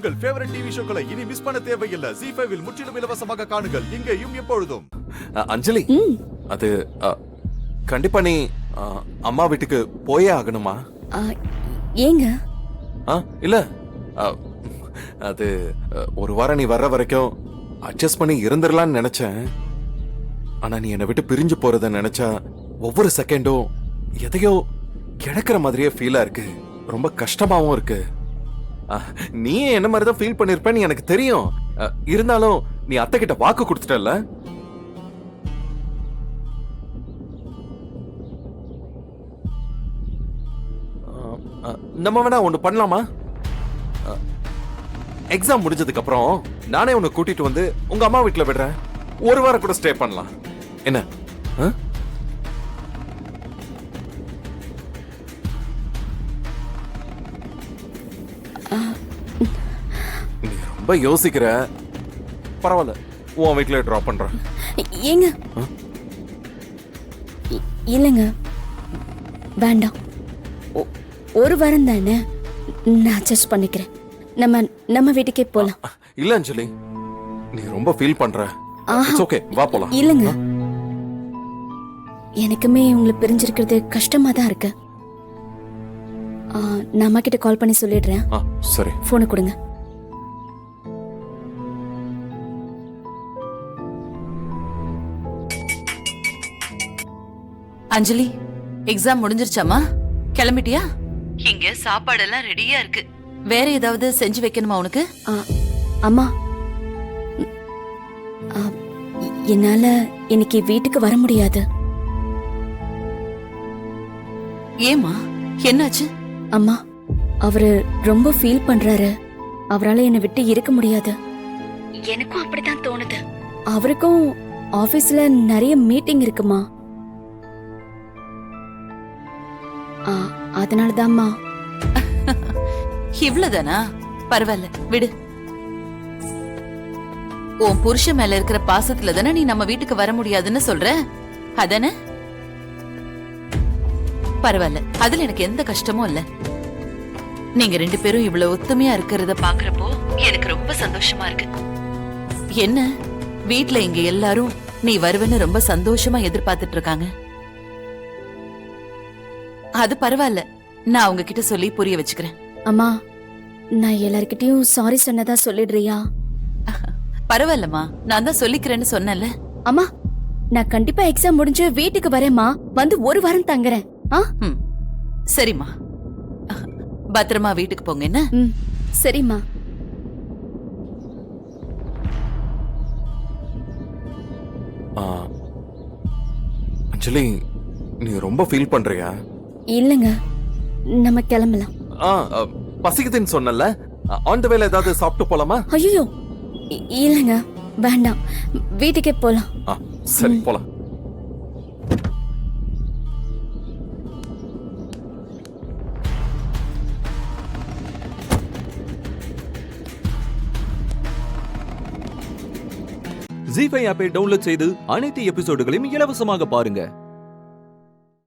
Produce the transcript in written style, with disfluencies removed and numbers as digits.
உங்கள் favourite TV ஷோக்களை இனி miss பண்ண தேவையில்லை. ZEE5 இல் முற்றிலும் இலவசமாக காணுங்கள், இங்கேயும் எப்பொழுதும். அஞ்சலி, அது கண்டிப்பா நீ அம்மா வீட்டுக்கு போயே ஆகணுமா? ஏங்க? இல்ல, அது ஒரு வாரம் நீ வர்ற வரைக்கும் அட்ஜஸ்ட் பண்ணி இருந்துடலாம்னு நினைச்சேன். ஆனா நீ என்னை விட்டு பிரிஞ்சு போறத நினைச்சா ஒவ்வொரு செகண்டும் எதையோ கிடக்கிற மாதிரியே ஃபீலா இருக்கு. ரொம்ப கஷ்டமாவும் இருக்கு. நீ என்ன மாதிரிதான் ஃபீல் பண்ணிருப்பேன்னு எனக்கு தெரியும். இருந்தாலும் நீ அத்தை கிட்ட வாக்கு கொடுத்துட்டல. நம்ம வேணா ஒண்ணு பண்ணலாமா? எக்ஸாம் முடிஞ்சதுக்கு அப்புறம் நானே உன்னை கூட்டிட்டு வந்து உங்க அம்மா வீட்டுல விடுறேன். ஒரு வாரம் கூட ஸ்டே பண்ணலாம். என்ன? நீ ரொம்ப யோசிக்கிற. பரவாயில்ல, உன் வீட்டுல டிராப் பண்றேன். ஏங்க? இல்லங்க, வேண்டாம். ஒரு வாரம் தானே, நான் அட்ஜஸ்ட் பண்ணிக்கிறேன். நம்ம வீட்டுக்கே போலாம். இல்ல அஞ்சலி, நீ ரொம்ப ஃபீல் பண்ற. இட்ஸ் ஓகே, வா போலாம். இல்லங்க, எனக்குமே உங்களை பிரிஞ்சிருக்கிறது கஷ்டமா தான் இருக்கு. நான் அம்மா கிட்ட கால் பண்ணி சொல்லிடுறேன். சரி, போனை கொடுங்க. அஞ்சலி, எக்ஸாம் முடிஞ்சிருச்சாமா? கிளம்பிட்டியா? இங்க சாப்பாடெல்லாம் ரெடியா இருக்கு. வேற ஏதாவது செஞ்சு வைக்கணுமா உனக்கு? அம்மா, என்னால இன்னைக்கு வீட்டுக்கு வர முடியாது. ஏமா, என்னாச்சு? அம்மா, அவரு ரொம்ப ஃபீல் பண்றாரு. அவரால என்னை விட்டு இருக்க முடியாது. எனக்கும் அப்படிதான் தோணுது. அவருக்கும் ஆபீஸ்ல நிறைய மீட்டிங் இருக்குமா, அதனாலதான்மா. இவ்வளவுதானா? பரவாயில்ல, விடு. உன் புருஷன் மேல இருக்கிற பாசத்துல தானே நீ நம்ம வீட்டுக்கு வர முடியாதுன்னு சொல்ற, அதானே? பரவாயில்ல, அதுல எனக்கு எந்த கஷ்டமும் இல்ல. நீங்க ரெண்டு பேரும் இவ்வளவு ஒத்துமையா இருக்கிறத பாக்குறப்போ எனக்கு ரொம்ப சந்தோஷமா இருக்கு. என்ன, வீட்டுல இங்க எல்லாரும் நீ வருவன்னு ரொம்ப சந்தோஷமா எதிர்பார்த்துட்டு இருக்காங்க. அது பரவாயில்ல, நான் அவங்க கிட்ட சொல்லி புரிய வச்சுக்கிறேன். அம்மா, நான் எல்லார்கிட்டயும் சாரி சொன்னதா சொல்லிடுறியா? பரவாயில்லம்மா, நான் தான் சொல்லிக்கிறேன்னு சொன்னல. அம்மா, நான் கண்டிப்பா எக்ஸாம் முடிஞ்சு வீட்டுக்கு வரேம்மா. வந்து ஒரு வாரம் தங்குறேன். சரிம்மா, பத்திரமா வீட்டுக்கு போங்க. என்ன? சரிம்மா. அஞ்சலி, நீ ரொம்ப ஃபீல் பண்றியா? இல்லங்க, நம்ம கிளம்பலாம். பசிக்குதுன்னு சொன்னல, ஆன் தி வேல ஏதாவது சாப்பிட்டு போலாமா? ஐயோ, இல்லங்க, வேண்டாம், வீட்டுக்கே போலாம். சரி, போலாம். ZEE5 ஆப்பை டவுன்லோட் செய்து அனைத்து எபிசோடுகளையும் இலவசமாக பாருங்க.